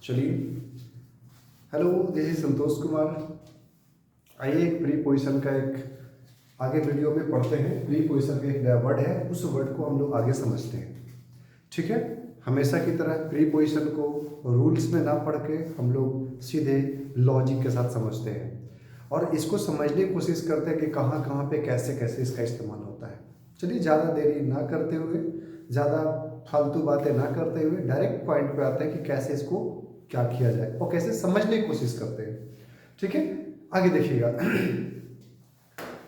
चलिए, hello, this is Santosh Kumar. आइए एक प्री पोजिशन का एक आगे वीडियो में पढ़ते हैं। प्री पोजिशन का एक नया वर्ड है, उस वर्ड को हम लोग आगे समझते हैं। ठीक है, हमेशा की तरह प्री पोजिशन को रूल्स में ना पढ़ के हम लोग सीधे लॉजिक के साथ समझते हैं और इसको समझने की कोशिश करते हैं कि कहाँ कहाँ पे कैसे कैसे इसका इस्तेमाल होता है। चलिए, ज़्यादा देरी ना करते हुए, ज़्यादा फालतू बातें ना करते हुए डायरेक्ट पॉइंट पे आते हैं कि कैसे इसको क्या किया जाए और कैसे समझने की कोशिश करते हैं। ठीक है, आगे देखिएगा।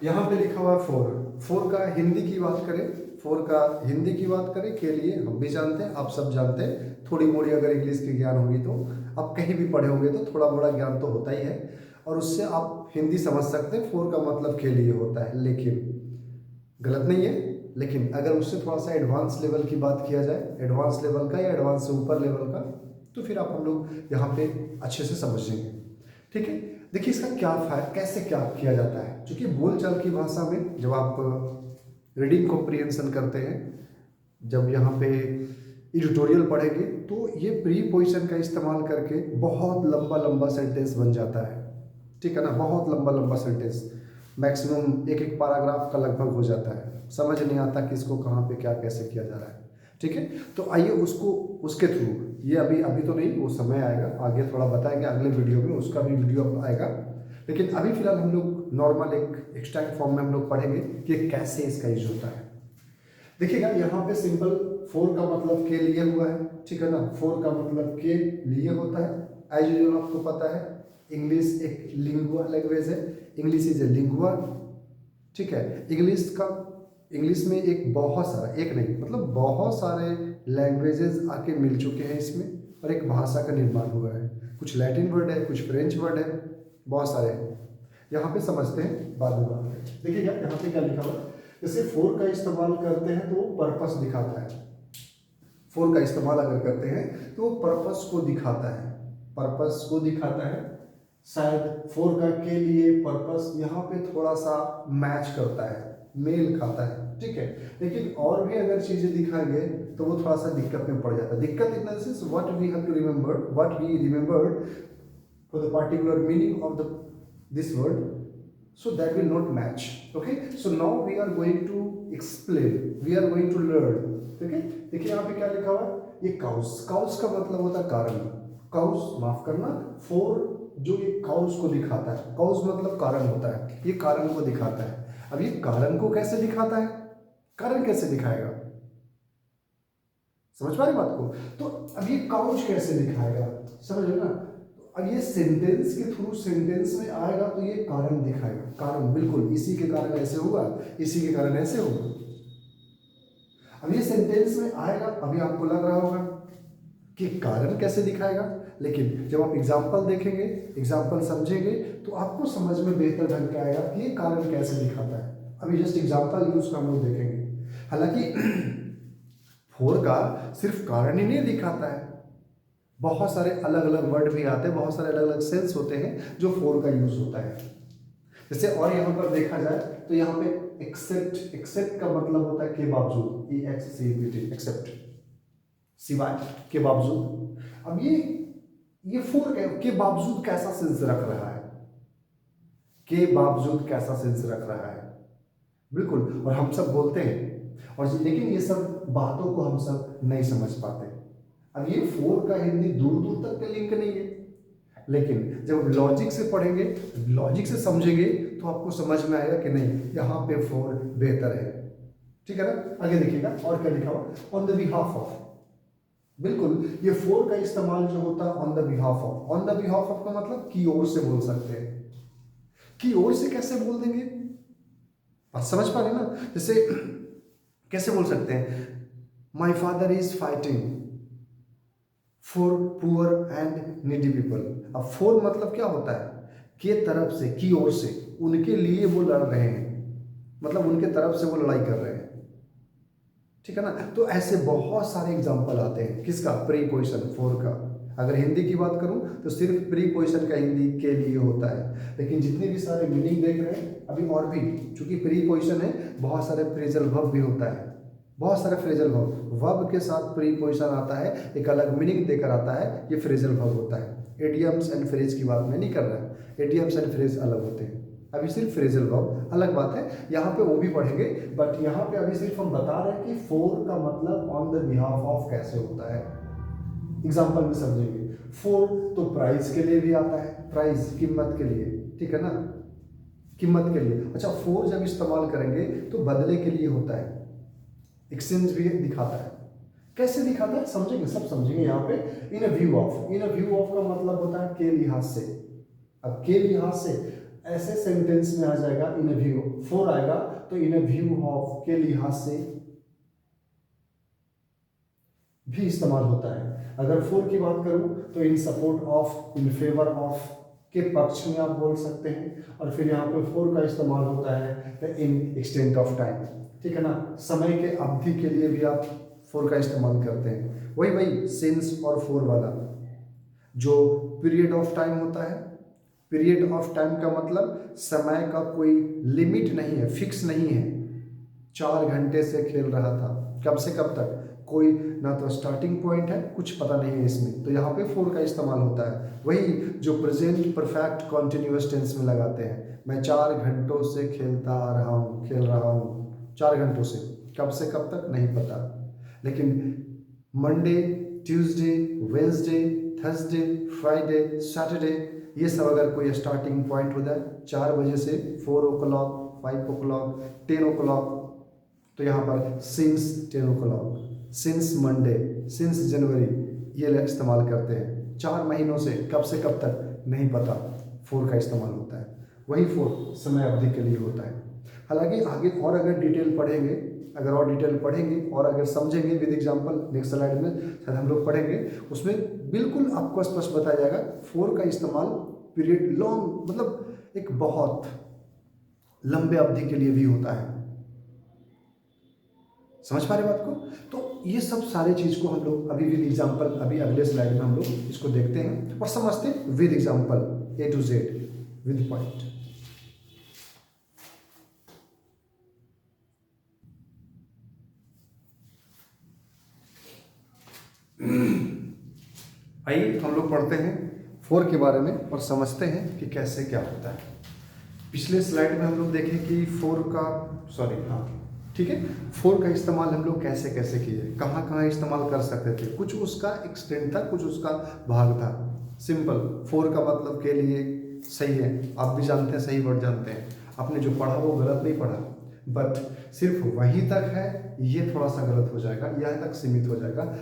यहाँ पे लिखा हुआ है फोर। फोर का हिंदी की बात करें, फोर का हिंदी की बात करें के लिए हम भी जानते हैं, आप सब जानते हैं। थोड़ी मोड़ी अगर इंग्लिश की ज्ञान होगी तो आप कहीं भी पढ़े होंगे तो थोड़ा बड़ा ज्ञान तो होता ही है और उससे आप हिंदी समझ सकते हैं। फोर का मतलब के लिए होता है, लेकिन गलत नहीं है। लेकिन अगर उससे थोड़ा सा एडवांस लेवल की बात किया जाए, एडवांस लेवल का या एडवांस से ऊपर लेवल का, तो फिर आप हम लोग यहाँ पे अच्छे से समझेंगे। ठीक है, देखिए इसका क्या फायदा, कैसे क्या किया जाता है। क्योंकि बोलचाल की भाषा में जब आप रीडिंग कॉम्प्रिहेंशन करते हैं, जब यहाँ पे एडिटोरियल पढ़ेंगे तो ये प्री पोजिशन का इस्तेमाल करके बहुत लंबा लंबा सेंटेंस बन जाता है। ठीक है ना, बहुत लंबा लंबा सेंटेंस, मैक्सिमम एक एक पैराग्राफ का लगभग हो जाता है। समझ नहीं आता कि इसको कहाँ पे क्या कैसे किया जा रहा है। ठीक है, तो आइए उसको उसके थ्रू, ये अभी तो नहीं, वो समय आएगा, आगे थोड़ा बताएंगे अगले वीडियो में, उसका भी वीडियो आएगा। लेकिन अभी फिलहाल हम लोग नॉर्मल एक एक्सट्रैक्ट फॉर्म में हम लोग पढ़ेंगे कि कैसे इसका यूज होता है। देखिएगा, यहाँ पे सिंपल फोर का मतलब के लिए हुआ है। ठीक है ना, फोर का मतलब के लिए होता है। एज यूजुअल आपको पता है, इंग्लिश एक लिंगुआ लैंग्वेज है, इंग्लिश इज ए लिंगुआ। ठीक है, इंग्लिश में एक बहुत सारा, एक नहीं मतलब बहुत सारे लैंग्वेजेस आके मिल चुके हैं इसमें और एक भाषा का निर्माण हुआ है। कुछ लैटिन वर्ड है, कुछ फ्रेंच वर्ड है, बहुत सारे हैं। यहाँ पे समझते हैं बाद में बात करें। देखिए यहाँ पे क्या लिखा हुआ है, जैसे फोर का इस्तेमाल करते हैं तो वो पर्पस दिखाता है। फोर का इस्तेमाल अगर करते हैं तो वो पर्पस को दिखाता है, पर्पस को दिखाता है। शायद फोर का के लिए पर्पस यहाँ पे थोड़ा सा मैच करता है, मेल खाता है। ठीक है, लेकिन और भी अगर चीजें दिखाएंगे तो वो थोड़ा सा दिक्कत में पड़ जाता है। दिक्कत in the sense what we have to remember, what we remembered for the particular meaning of the this word, so that will not match. Okay, so now we are going to explain, we are going to learn. Okay, देखिए यहाँ पे क्या लिखा हुआ है, ये cows, cows का मतलब होता है कारण। काउस, माफ करना, फोर जो ये काउस को दिखाता है, काउस मतलब कारण होता है, ये कारण को दिखाता है। अब ये कारण को कैसे दिखाता है, कारण कैसे दिखाएगा, समझ पा रहे बात को? तो अब ये काउच कैसे दिखाएगा, समझ लो ना। अब ये सेंटेंस के थ्रू, सेंटेंस में आएगा तो ये कारण दिखाएगा। कारण बिल्कुल, इसी के कारण ऐसे हुआ, इसी के कारण ऐसे होगा। अब ये सेंटेंस में आएगा, अभी आपको लग रहा होगा कि कारण कैसे दिखाएगा, लेकिन जब आप एग्जाम्पल देखेंगे, एग्जाम्पल समझेंगे तो आपको समझ में बेहतर ढंग से आएगा कि ये कारण कैसे दिखाता है। अभी जस्ट एग्जाम्पल यूज का हम लोग देखेंगे। हालांकि फोर का सिर्फ कारण ही नहीं दिखाता है, बहुत सारे अलग अलग वर्ड भी आते हैं, बहुत सारे अलग अलग सेंस होते हैं जो फोर का यूज होता है। जैसे और यहाँ पर देखा जाए तो यहाँ पे एक्सेप्ट, एक्सेप्ट का मतलब होता है के बावजूद, एक्सेप्ट, सिवाय, के बावजूद। अब ये फोर के बावजूद कैसा सेंस रख रहा है, के बावजूद कैसा सेंस रख रहा है, बिल्कुल। और हम सब बोलते हैं और लेकिन ये सब बातों को हम सब नहीं समझ पाते। अब ये फोर का हिंदी दूर दूर तक का लिंक नहीं है, लेकिन जब लॉजिक से पढ़ेंगे, लॉजिक से समझेंगे तो आपको समझ में आएगा कि नहीं, यहाँ पे फोर बेहतर है। ठीक है ना, आगे देखिएगा और क्या लिखा हुआ, ऑन द बिहाफ ऑफ। बिल्कुल, ये फोर का इस्तेमाल जो होता है on the behalf of, on the behalf of का मतलब की ओर से बोल सकते हैं। की ओर से कैसे बोल देंगे, बात समझ पा रहे ना। जैसे कैसे बोल सकते हैं, my father is fighting for poor and needy people. अब फॉर मतलब क्या होता है, के तरफ से, की ओर से, उनके लिए वो लड़ रहे हैं, मतलब उनके तरफ से वो लड़ाई कर रहे हैं। ठीक है ना, तो ऐसे बहुत सारे एग्जांपल आते हैं किसका, प्री पोजिशन फोर का। अगर हिंदी की बात करूं तो सिर्फ प्री पोजिशन का हिंदी के लिए होता है, लेकिन जितने भी सारे मीनिंग देख रहे हैं अभी, और भी चूंकि प्री पोजिशन है, बहुत सारे फ्रेजल वर्ब भी होता है। बहुत सारे फ्रेजल वर्ब, वर्ब के साथ प्रीपोजिशन आता है, एक अलग मीनिंग देकर आता है, ये फ्रेजल वर्ब होता है। एडियम्स एंड फ्रेज की बात मैं नहीं कर रहा, एडियम्स एंड फ्रेज अलग होते हैं, अभी सिर्फ फ्रेजल वर्ब अलग बात है, यहाँ पे वो भी पढ़ेंगे, बट यहाँ पे अभी सिर्फ हम बता रहे हैं कि फॉर का मतलब ऑन द बिहाफ ऑफ कैसे होता है, एग्जाम्पल में समझेंगे। फॉर तो प्राइस के लिए भी आता है, प्राइस कीमत के लिए, ठीक है ना, कीमत के लिए। अच्छा, फॉर जब इस्तेमाल करेंगे तो बदले के लिए होता है, एक्सचेंज भी दिखाता है। कैसे दिखाता है समझेंगे, सब समझेंगे यहाँ पे। In a view of, in a view of का मतलब होता है के लिहाज से। अब के लिहाज से ऐसे सेंटेंस में आ जाएगा इन अ व्यू, फॉर आएगा तो इन अ व्यू ऑफ के लिहाज से भी इस्तेमाल होता है। अगर फॉर की बात करूं तो इन support of, in favour of के पक्ष में आप बोल सकते हैं। और फिर यहाँ पे फॉर का इस्तेमाल होता है इन एक्सटेंट ऑफ टाइम, ठीक है ना, समय के अवधि के लिए भी आप फॉर का इस्तेमाल करते हैं। वही सिंस और फॉर वाला। जो पीरियड ऑफ टाइम होता है, पीरियड ऑफ टाइम का मतलब समय का कोई लिमिट नहीं है, फिक्स नहीं है। 4 घंटे से खेल रहा था, कब से कब तक, कोई ना तो स्टार्टिंग पॉइंट है, कुछ पता नहीं है इसमें, तो यहाँ पे फॉर का इस्तेमाल होता है। वही जो प्रेजेंट परफेक्ट कॉन्टिन्यूअस टेंस में लगाते हैं, मैं 4 घंटों से खेलता आ रहा हूँ, खेल रहा हूँ, 4 घंटों से, कब से कब तक नहीं पता। लेकिन Monday, Tuesday, Wednesday, Thursday, Friday, Saturday, ये सब अगर कोई स्टार्टिंग पॉइंट हो जाए 4 बजे से 4 o'clock, 5 o'clock, 10 o'clock, तो यहाँ पर since 10 o'clock, since Monday, since January, ये इस्तेमाल करते हैं। 4 महीनों से, कब से कब तक नहीं पता, फॉर का इस्तेमाल होता है। वही फॉर समय अवधि के लिए होता है। हालांकि आगे और अगर डिटेल पढ़ेंगे, अगर और डिटेल पढ़ेंगे और अगर समझेंगे विद एग्जांपल, नेक्स्ट स्लाइड में शायद हम लोग पढ़ेंगे, उसमें बिल्कुल आपको स्पष्ट बताया जाएगा फॉर का इस्तेमाल पीरियड लॉन्ग, मतलब एक बहुत लंबे अवधि के लिए भी होता है। समझ पा रहे बात को? तो ये सब सारे चीज को हम लोग अभी विद एग्जांपल, अभी अगले स्लाइड में हम लोग इसको देखते हैं और समझते हैं with example, A to Z with point. आइए हम लोग पढ़ते हैं फॉर के बारे में और समझते हैं कि कैसे क्या होता है। पिछले स्लाइड में हम लोग देखें कि फॉर का, सॉरी हाँ ठीक है, फॉर का इस्तेमाल हम लोग कैसे कैसे किए, कहाँ कहाँ इस्तेमाल कर सकते थे, कुछ उसका एक्सटेंट था, कुछ उसका भाग था। सिंपल, फॉर का मतलब के लिए सही है, आप भी जानते हैं, सही वर्ड जानते हैं, आपने जो पढ़ा वो गलत नहीं पढ़ा, बट सिर्फ वहीं तक है, ये थोड़ा सा गलत हो जाएगा, यहाँ तक सीमित हो जाएगा।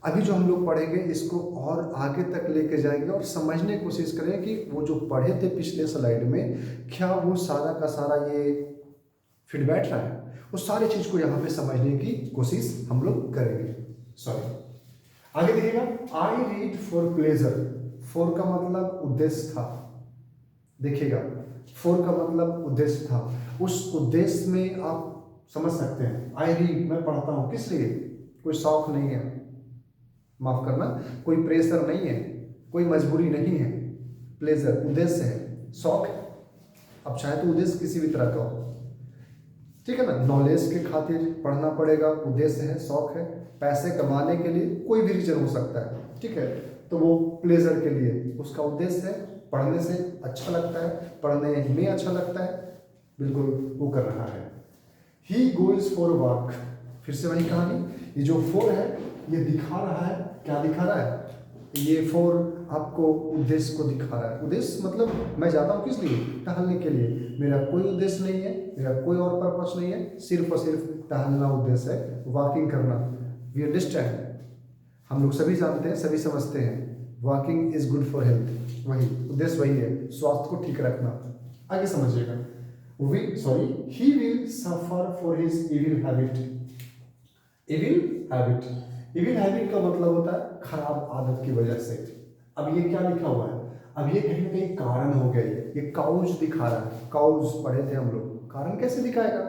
अभी जो हम लोग पढ़ेंगे इसको और आगे तक लेके जाएंगे और समझने की कोशिश करें कि वो जो पढ़े थे पिछले स्लाइड में, क्या वो सारा का सारा ये फिट बैठ रहा है, वो सारी चीज को यहाँ पे समझने की कोशिश हम लोग करेंगे। सॉरी, आगे देखिएगा, I read for pleasure, for का मतलब उद्देश्य था, देखिएगा फॉर का मतलब उद्देश्य था, उस उद्देश्य में आप समझ सकते हैं। आई रीड, मैं पढ़ता हूँ, किस लिए, कोई शौक नहीं है, माफ करना, कोई प्रेशर नहीं है, कोई मजबूरी नहीं है, प्लेजर उद्देश्य है, शौक है, अब चाहे तो उद्देश्य किसी भी तरह का हो, ठीक है ना, नॉलेज के खातिर पढ़ना पड़ेगा, उद्देश्य है, शौक है, पैसे कमाने के लिए कोई भी रीजन हो सकता है, ठीक है, तो वो प्लेजर के लिए उसका उद्देश्य है, पढ़ने से अच्छा लगता है, पढ़ने में अच्छा लगता है, बिल्कुल वो कर रहा है। ही गोज फॉर वॉक, फिर से वही कहानी, ये जो फॉर है ये दिखा रहा है, क्या दिखा रहा है, ये फॉर आपको उद्देश्य को दिखा रहा है। उद्देश्य मतलब मैं जाता हूँ किस लिए, टहलने के लिए, मेरा कोई उद्देश्य नहीं है, मेरा कोई और पर्पस नहीं है, सिर्फ और सिर्फ टहलना उद्देश्य है, वॉकिंग करना। वी अंडरस्टैंड, हम लोग सभी जानते हैं, सभी समझते हैं, walking is good for health, वही उद्देश्य, वही है, स्वास्थ्य को ठीक रखना। आगे समझिएगा, he will suffer for his evil habit, evil habit, evil habit का मतलब होता है खराब आदत की वजह से। अब ये क्या लिखा हुआ है, अब ये कहीं ना कहीं कारण हो गया, ये काउज दिखा रहा है, काउज पढ़े थे हम लोग, कारण कैसे दिखाएगा,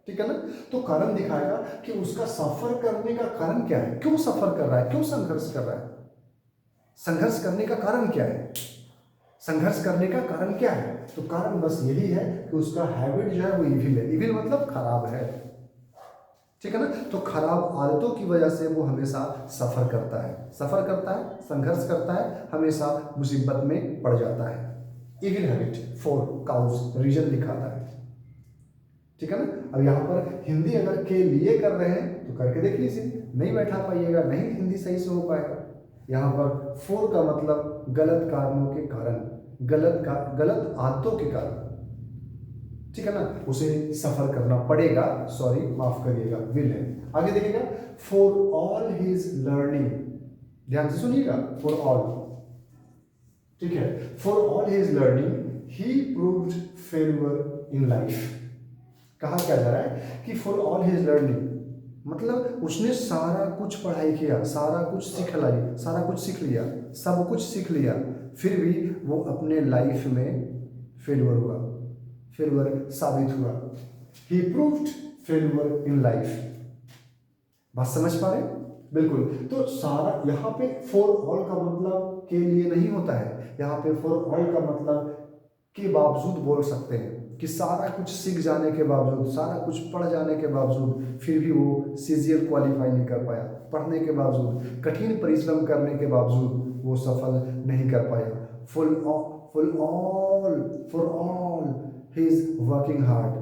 ठीक है ना, तो कारण दिखाएगा कि उसका सफर करने का कारण क्या है, क्यों सफर कर रहा है, क्यों संघर्ष कर रहा है, संघर्ष करने का कारण क्या है, संघर्ष करने का कारण क्या है, तो कारण बस यही है कि उसका हैबिट जो है वो इविल है, इविल मतलब खराब है, ठीक है ना। तो खराब आदतों की वजह से वो हमेशा सफ़र करता है, संघर्ष करता है, हमेशा मुसीबत में पड़ जाता है। इविल हैबिट 4 काउज रीजन दिखाता है, ठीक है ना। अब यहाँ पर हिंदी अगर के लिए कर रहे हैं तो करके देख लीजिए, नहीं बैठा पाइएगा, नहीं हिंदी सही से हो पाएगा। यहाँ पर 4 का मतलब गलत कारणों के कारण, गलत आदतों के कारण, ठीक है ना, उसे सफर करना पड़ेगा, सॉरी माफ करिएगा, विल है। आगे देखिएगा, फॉर ऑल हिज लर्निंग, ध्यान से सुनिएगा, फॉर ऑल, ठीक है, for all his learning he proved failure in life. कहा क्या जा रहा है कि फॉर ऑल हिज लर्निंग मतलब उसने सारा कुछ पढ़ाई किया, सारा कुछ सीख लिया, सब कुछ सीख लिया, फिर भी वो अपने लाइफ में फेल्यूर साबित हुआ। He proved failure in life. बात समझ पा रहे? बिल्कुल। तो सारा यहाँ पे फॉर ऑल का मतलब के लिए नहीं होता है, यहाँ पे फॉर ऑल का मतलब के बावजूद बोल सकते हैं कि सारा कुछ सीख जाने के बावजूद, सारा कुछ पढ़ जाने के बावजूद फिर भी वो सीजीएल क्वालिफाई नहीं कर पाया, पढ़ने के बावजूद, कठिन परिश्रम करने के बावजूद वो सफल नहीं कर पाया। For all he is working hard.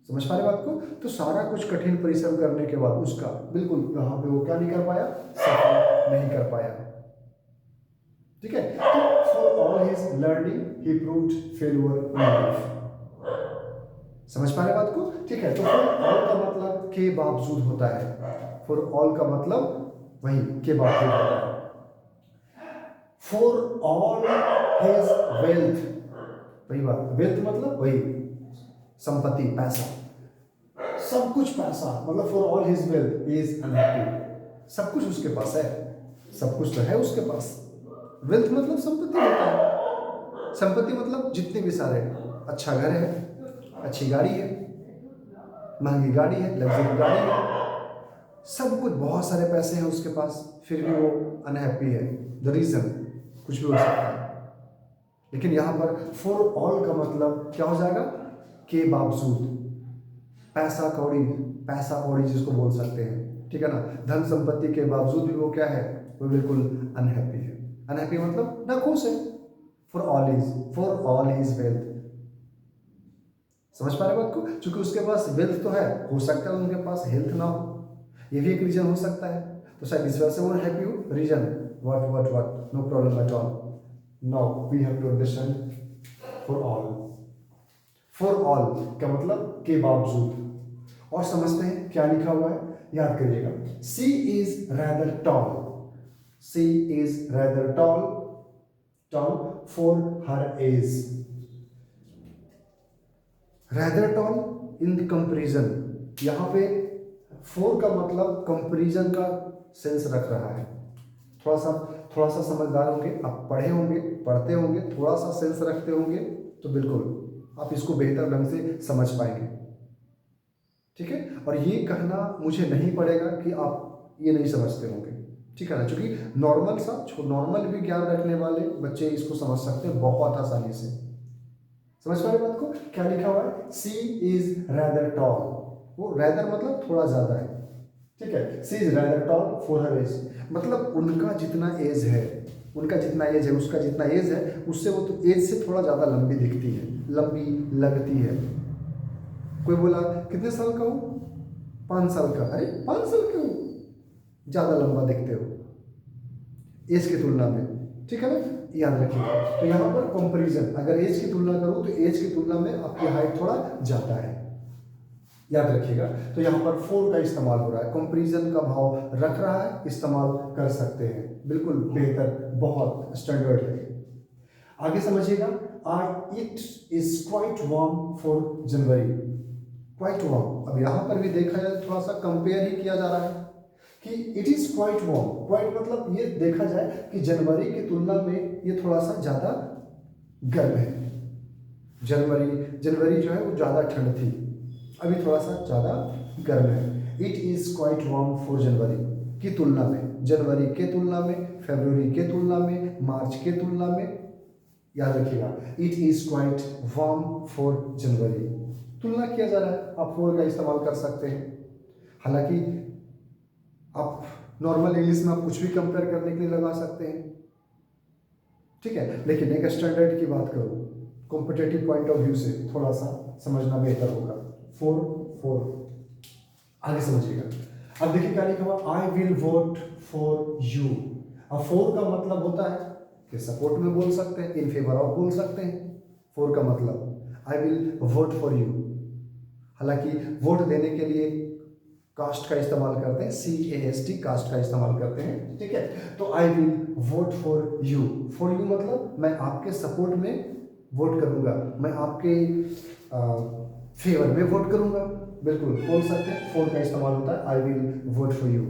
समझ पा रहे बात को? तो सारा कुछ कठिन परिश्रम करने के बाद उसका बिल्कुल यहाँ पे वो क्या नहीं कर पाया, सफल नहीं कर पाया, ठीक है। तो for all his learning he proved failure in life. समझ पा रहे बात को? ठीक है। तो फॉर ऑल का मतलब के बावजूद होता है, फॉर ऑल का मतलब वही के बावजूद होता है। फॉर ऑल हिज वेल्थ, वही बात, वेल्थ मतलब वही संपत्ति, पैसा, सब कुछ पैसा, मतलब for all his wealth is unhappy. सब कुछ उसके पास है, सब कुछ तो है उसके पास। वेल्थ मतलब संपत्ति होता है, संपत्ति मतलब जितने भी सारे, अच्छा घर है, अच्छी गाड़ी है, महंगी गाड़ी है, लग्जरी गाड़ी है, सब कुछ, बहुत सारे पैसे हैं उसके पास, फिर भी वो अनहैप्पी है। द रीजन कुछ भी हो सकता है, लेकिन यहाँ पर फॉर ऑल का मतलब क्या हो जाएगा, के बावजूद, पैसा कौड़ी जिसको बोल सकते हैं, ठीक है ना, धन संपत्ति के बावजूद भी वो क्या है, वो बिल्कुल अनहैप्पी है। अनहैप्पी मतलब ना खुश है। For all his wealth. समझ पा रहे बात को? क्योंकि उसके पास वेल्थ तो है, हो सकता है उनके पास हेल्थ ना हो, ये भी एक रीजन हो सकता है, तो शायद इस वजह से वो हैप्पी हो। Reason what, no problem at all. Now we have to understand for all का मतलब के बावजूद। और समझते हैं क्या लिखा हुआ है, याद करिएगा। She is rather tall for her age. Rather tall in the comparison, यहाँ पे फॉर का मतलब कंपेरिजन का सेंस रख रहा है। थोड़ा सा समझदार होंगे आप, पढ़ते होंगे, थोड़ा सा सेंस रखते होंगे, तो बिल्कुल आप इसको बेहतर ढंग से समझ पाएंगे, ठीक है। और ये कहना मुझे नहीं पड़ेगा कि आप ये नहीं समझते होंगे, ठीक है ना, क्योंकि नॉर्मल भी ज्ञान रखने वाले बच्चे इसको समझ सकते हैं बहुत आसानी से। समझ पा रहे बात को? क्या लिखा हुआ है, सी इज रैदर टॉल, वो रैदर मतलब थोड़ा ज्यादा है, ठीक है। She is rather tall for her age, मतलब उनका जितना एज है, उसका जितना एज है, उससे वो तो एज से थोड़ा ज्यादा लंबी दिखती है, लंबी लगती है। कोई बोला कितने साल का हो, 5 साल का, अरे 5 साल के हो, ज्यादा लंबा दिखते हो एज की तुलना में, ठीक है ना, याद रखिएगा। तो यहाँ पर कंपैरिजन, अगर एज की तुलना करूँ तो एज की तुलना में आपकी हाइट थोड़ा ज्यादा है, याद रखिएगा। तो यहाँ पर फॉर का इस्तेमाल हो रहा है, कंपैरिजन का भाव रख रहा है, इस्तेमाल कर सकते हैं, बिल्कुल बेहतर, बहुत स्टैंडर्ड है। आगे समझिएगा, it is quite warm for January. Quite warm, अब यहाँ पर भी देखा जाए, थोड़ा सा कंपेयर ही किया जा रहा है कि it is quite warm. Quite मतलब ये देखा जाए कि जनवरी की तुलना में ये थोड़ा सा ज्यादा गर्म है। जनवरी जो है वो ज्यादा ठंड थी, अभी थोड़ा सा ज्यादा गर्म है। It is quite warm for January की तुलना में, जनवरी के तुलना में, फरवरी के तुलना में, मार्च के तुलना में, याद रखिएगा। It is quite warm for January, तुलना किया जा रहा है, आप फोर का इस्तेमाल कर सकते हैं। हालांकि आप नॉर्मल इंग्लिश में आप कुछ भी कंपेयर करने के लिए लगा सकते हैं, ठीक है। लेकिन एक स्टैंडर्ड की बात करूँ, कॉम्पिटेटिव पॉइंट ऑफ व्यू से थोड़ा सा समझना बेहतर होगा। फोर फोर आगे समझिएगा। अब देखिए क्या लिखा हुआ, I will vote for you. अब फोर का मतलब होता है कि सपोर्ट में बोल सकते हैं, इन फेवर ऑफ बोल सकते हैं। फोर का मतलब I will vote for you. हालांकि वोट देने के लिए कास्ट का इस्तेमाल करते हैं, CAST कास्ट का इस्तेमाल करते हैं, ठीक है। तो I will vote for you. For you मतलब मैं आपके सपोर्ट में वोट करूंगा, मैं आपके फेवर में वोट करूंगा, बिल्कुल बोल सकते हैं। फोर का इस्तेमाल होता है I will vote for you.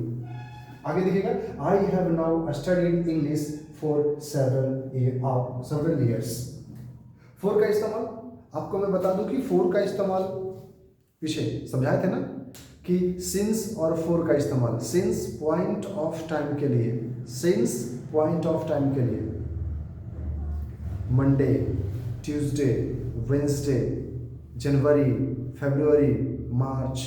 आगे देखिएगा, I have now studied English for several years. Four का इस्तेमाल आपको मैं बता दूं कि फोर का इस्तेमाल पीछे समझाए थे ना कि सिंस और फोर का इस्तेमाल, सिंस पॉइंट ऑफ टाइम के लिए, सिंस पॉइंट ऑफ टाइम के लिए मंडे, ट्यूसडे, वेंसडे, जनवरी, फरवरी, मार्च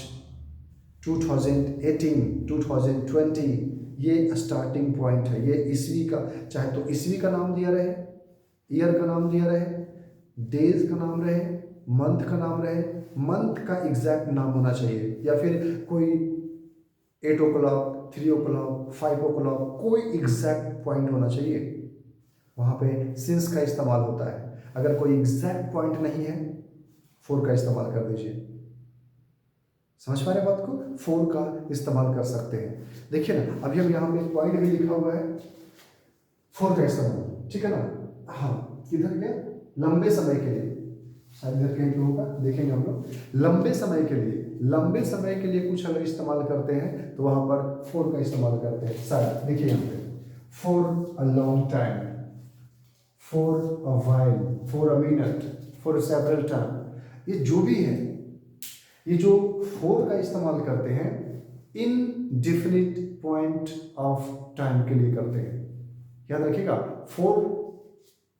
2018, 2020 ये स्टार्टिंग पॉइंट है। ये ईस्वी का, चाहे तो ईस्वी का नाम दिया रहे, ईयर का नाम दिया रहे, डेज का नाम रहे, मंथ का नाम रहे, मंथ का एग्जैक्ट नाम होना चाहिए, या फिर कोई 8 o'clock, 3 o'clock, 5 o'clock, कोई एग्जैक्ट पॉइंट होना चाहिए। वहाँ पे सिंस का इस्तेमाल होता है। अगर कोई एग्जैक्ट पॉइंट नहीं है, फोर का इस्तेमाल कर दीजिए। समझ पा रहे बात को? फोर का इस्तेमाल कर सकते हैं। देखिए ना, अभी हम यहाँ पे पॉइंट भी लिखा हुआ है फोर का इस्तेमाल, ठीक है ना। हाँ, किधर गया, लंबे समय के लिए, शायद इधर कहीं पे होगा, देखेंगे हम लोग। लंबे समय के लिए, लंबे समय के लिए कुछ अगर इस्तेमाल करते हैं तो वहां पर फोर का इस्तेमाल करते हैं। शायद देखिए यहाँ पे, for a long time, for a while, for a minute, for several time, ये जो भी है, ये जो फोर का इस्तेमाल करते हैं इनडेफिनिट पॉइंट ऑफ टाइम के लिए करते हैं। याद रखिएगा, फोर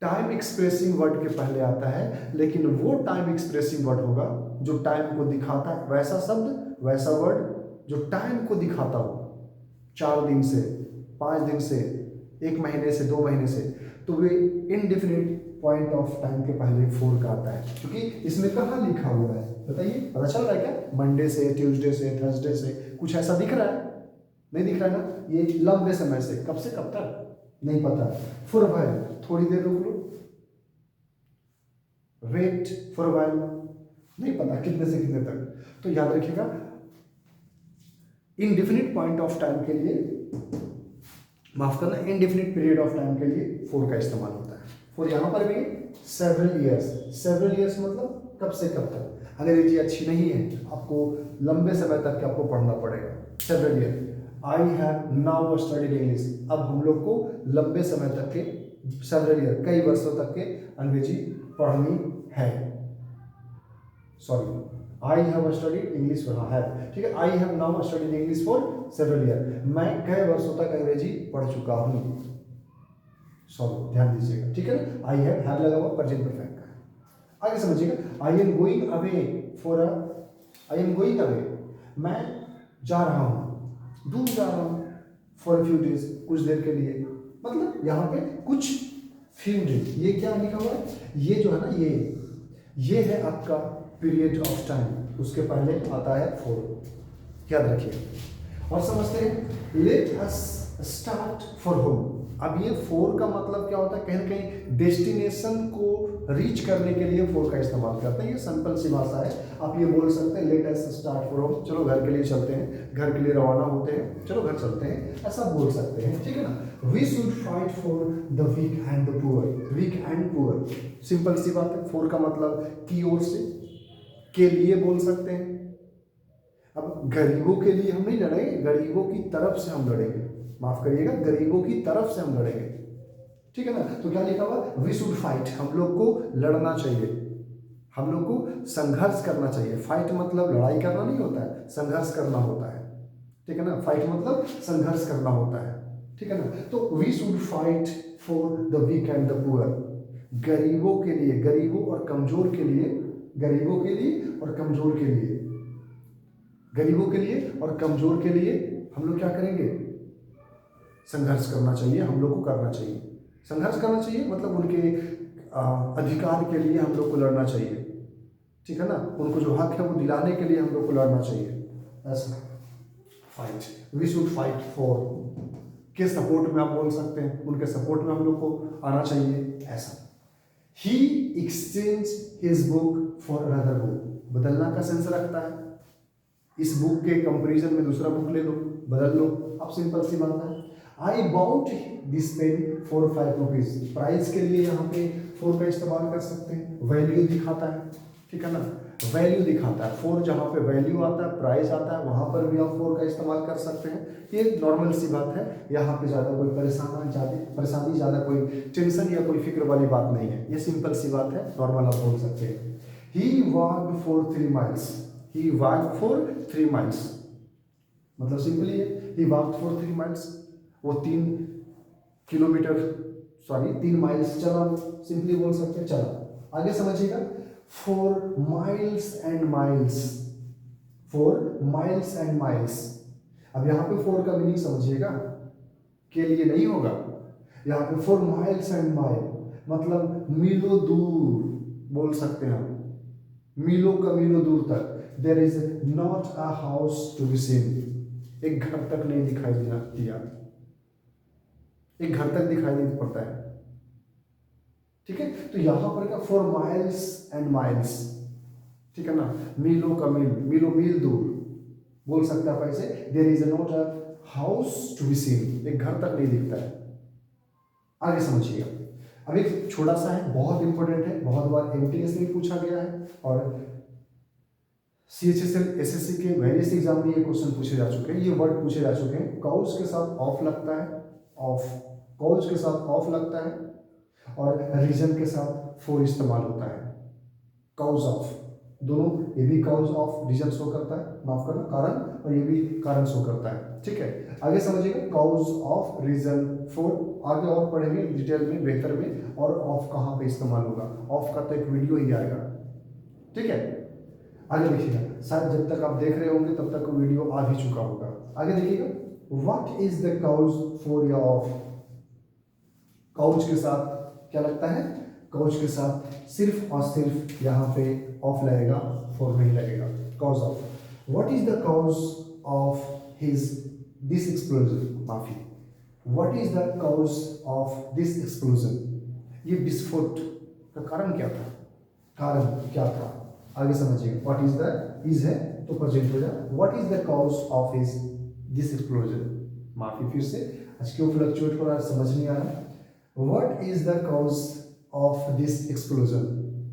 टाइम एक्सप्रेसिंग वर्ड के पहले आता है, लेकिन वो टाइम एक्सप्रेसिंग वर्ड होगा जो टाइम को दिखाता है, वैसा शब्द, वैसा वर्ड जो टाइम को दिखाता हो, 4 दिन से, 5 दिन से, 1 महीने से, 2 महीने से, तो वे इनडेफिनिट पॉइंट ऑफ टाइम के पहले फोर का आता है। क्योंकि इसमें कहाँ लिखा हुआ है बताइए, पता चल रहा है क्या? मंडे से, ट्यूसडे से, थर्सडे से, कुछ ऐसा दिख रहा है? नहीं दिख रहा है ना। ये लंबे समय से, कब से कब तक नहीं पता। फॉर वाइल, थोड़ी देर रुक लो, वेट फॉर वाइल, नहीं पता कितने से कितने तक। तो याद रखिएगा, इनडेफिनिट पॉइंट ऑफ टाइम के लिए, माफ करना, इनडेफिनिट पीरियड ऑफ टाइम के लिए फोर का इस्तेमाल होता है। फॉर यहां पर भी सेवरल ईयर्स, सेवरल ईयर्स मतलब कब से कब तक। अंग्रेजी अच्छी नहीं है, आपको लंबे समय तक आपको पढ़ना पड़ेगा। Several year, I have now studied English, अब हम लोग को लंबे समय तक के, सेवरल ईयर, कई वर्षों तक के अंग्रेजी पढ़नी है। Sorry, I have studied English for, have, ठीक है। I have now studied English for several year, मैं कई वर्षों तक अंग्रेजी पढ़ चुका हूँ। सॉरी, ध्यान दीजिएगा, ठीक है ना। आई हैव लगा हुआ प्रेजेंट परफेक्ट का है। आगे समझिएगा, I am going away for a, I am going away, मैं जा रहा हूँ, दूर जा रहा हूँ, फॉर फ्यू डेज, कुछ देर के लिए, मतलब यहाँ पे कुछ फ्यू डेज, ये क्या लिखा हुआ है, ये जो है ना, ये है आपका पीरियड ऑफ टाइम, उसके पहले आता है फोर, याद रखिए। और समझते हैं, let us start for home. अब ये फोर का मतलब क्या होता है, कहीं ना कहीं डेस्टिनेशन को रीच करने के लिए फोर का इस्तेमाल करते हैं। ये सिंपल सी भाषा है, आप ये बोल सकते हैं, let us start for home, चलो घर के लिए चलते हैं, घर के लिए रवाना होते हैं, चलो घर चलते हैं, ऐसा बोल सकते हैं, ठीक है ना। We should fight for the weak and the poor, weak and poor, simple सी बात है। फोर का मतलब की ओर से, के लिए बोल सकते हैं। अब गरीबों के लिए हम नहीं लड़ेंगे, गरीबों की तरफ से हम लड़ेंगे, माफ करिएगा, गरीबों की तरफ से हम लड़ेंगे, ठीक है ना। तो क्या लिखा हुआ, वी शुड फाइट, हम लोग को लड़ना चाहिए, हम लोग को संघर्ष करना चाहिए। फाइट मतलब लड़ाई करना नहीं होता है, संघर्ष करना होता है, ठीक है ना। फाइट मतलब संघर्ष करना होता है, ठीक है ना। तो we should fight for the weak and the poor, गरीबों के लिए, गरीबों और कमजोर के लिए गरीबों के लिए और कमजोर के लिए, गरीबों के लिए और कमजोर के लिए हम लोग क्या करेंगे, संघर्ष करना चाहिए, हम लोग को करना चाहिए। संघर्ष करना चाहिए मतलब उनके अधिकार के लिए हम लोग को लड़ना चाहिए, ठीक है ना, उनको जो हक है वो दिलाने के लिए हम लोग को लड़ना चाहिए। ऐसा fight, we should fight for, के सपोर्ट में आप बोल सकते हैं, उनके सपोर्ट में हम लोग को आना चाहिए। ऐसा ही exchange his book for another book, बदलना का सेंस रखता है, इस बुक के कंपैरिजन में दूसरा बुक ले लो, बदल लो, अब सिंपल सी बात है। I bought this pen for 5 rupees, price के लिए यहाँ पे फोर का इस्तेमाल कर सकते हैं, वैल्यू दिखाता है, ठीक है ना, वैल्यू दिखाता है। फोर जहाँ पे वैल्यू आता है, प्राइस आता है, वहाँ पर भी आप फोर का इस्तेमाल कर सकते हैं। ये नॉर्मल सी बात है, यहाँ पे ज़्यादा कोई परेशानी ज़्यादा कोई टेंशन या कोई फिक्र वाली बात नहीं है, ये सिंपल सी बात है, नॉर्मल आप बोल सकते हैं। He walked for 3 miles, he walked for 3 miles, मतलब सिंपली है, ही वॉक्ड फॉर 3 miles, वो 3 किलोमीटर, सॉरी 3 माइल्स चला, सिंपली बोल सकते हैं चला। आगे समझिएगा, 4 miles and miles, 4 miles and miles। अब यहाँ पे 4 का मीनिंग समझिएगा, के लिए नहीं होगा, यहाँ पे 4 miles and mile मतलब मीलों दूर बोल सकते हैं हम, मीलों का मीलों दूर तक। There is not a house to be seen, एक घर तक नहीं दिखाई दिया, एक घर तक दिखाई नहीं पड़ता है, ठीक है। तो यहां पर क्या 4 miles and miles, ठीक है ना, मीलों का मील, मीलों मील दूर बोल सकता है ऐसे। There is not a house to be seen, एक घर तक नहीं दिखता है। आगे समझिएगा, अब एक छोटा सा है, बहुत इंपॉर्टेंट है, बहुत बार एमटीएस में पूछा गया है और CHSL SSC के वेरियस एग्जाम में ये क्वेश्चन पूछे जा चुके हैं, ये वर्ड पूछे जा चुके हैं। काउज के साथ ऑफ लगता है, ऑफ, काउज के साथ ऑफ लगता है और रीजन के साथ फोर इस्तेमाल होता है। काउज ऑफ, दोनों, ये भी काउज ऑफ रीजन शो करता है, माफ करना कारण, और ये भी कारण शो करता है, ठीक है। आगे समझिएगा, काउज ऑफ रीजन फोर, आगे और पढ़ेंगे डिटेल में, बेहतर में, और ऑफ कहाँ पे इस्तेमाल होगा, ऑफ का तो एक वीडियो ही आएगा, ठीक है। आगे देखिएगा, शायद जब तक आप देख रहे होंगे तब तक वीडियो आ भी चुका होगा। आगे देखिएगा, what is the cause for या ऑफ, काउज के साथ क्या लगता है, काउज के साथ सिर्फ और सिर्फ यहाँ पे ऑफ लगेगा, फॉर नहीं लगेगा। Cause of, what is the cause of his this explosion, माफी, what is the cause of this explosion, ये विस्फोट का कारण क्या था, कारण क्या था। आगे समझिएगा, व्हाट इज द, इज है तो प्रेजेंट हो जाए, what is the cause of his this explosion, माफी फिर से आज क्यों फ्लक्चुएट हो रहा है समझ नहीं आ रहा। What is the cause of this explosion,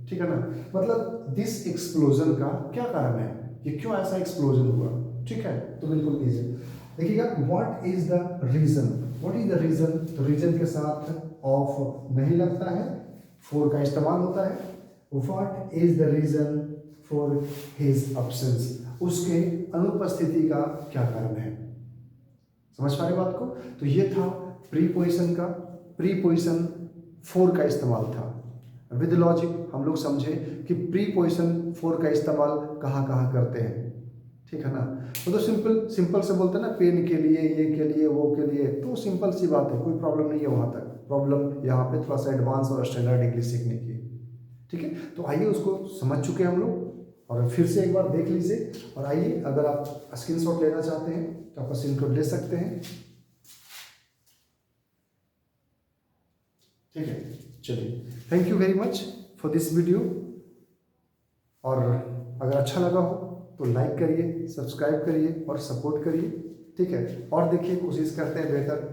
ठीक है ना, मतलब दिस एक्सप्लोजन का क्या कारण है, ये क्यों ऐसा एक्सप्लोजन हुआ, ठीक है। तो बिल्कुल इजी देखिएगा, what is the reason, what is the reason, तो रीजन के साथ ऑफ नहीं लगता है, फोर का इस्तेमाल होता है। What is the reason for his absence, उसके अनुपस्थिति का क्या कारण है, समझ पा रहे बात को। तो ये था प्रीपोजिशन का, प्रीपोजिशन फोर का इस्तेमाल था। विद लॉजिक हम लोग समझे कि प्रीपोजिशन फोर का इस्तेमाल कहाँ कहाँ करते हैं, ठीक है ना। तो सिंपल से बोलते हैं ना, पेन के लिए, ये के लिए, वो के लिए, तो सिंपल सी बात है, कोई प्रॉब्लम नहीं है वहाँ तक। प्रॉब्लम यहाँ पे थोड़ा सा एडवांस और स्टैंडर्ड इंग्लिश सीखने की, ठीक है। तो आइए उसको समझ चुके हैं हम लोग, और फिर से एक बार देख लीजिए। और आइए, अगर आप स्क्रीनशॉट लेना चाहते हैं तो आप स्क्रीनशॉट ले सकते हैं, ठीक है। चलिए, thank you very much for this video, और अगर अच्छा लगा हो तो लाइक करिए, सब्सक्राइब करिए और सपोर्ट करिए, ठीक है। और देखिए, कोशिश करते हैं बेहतर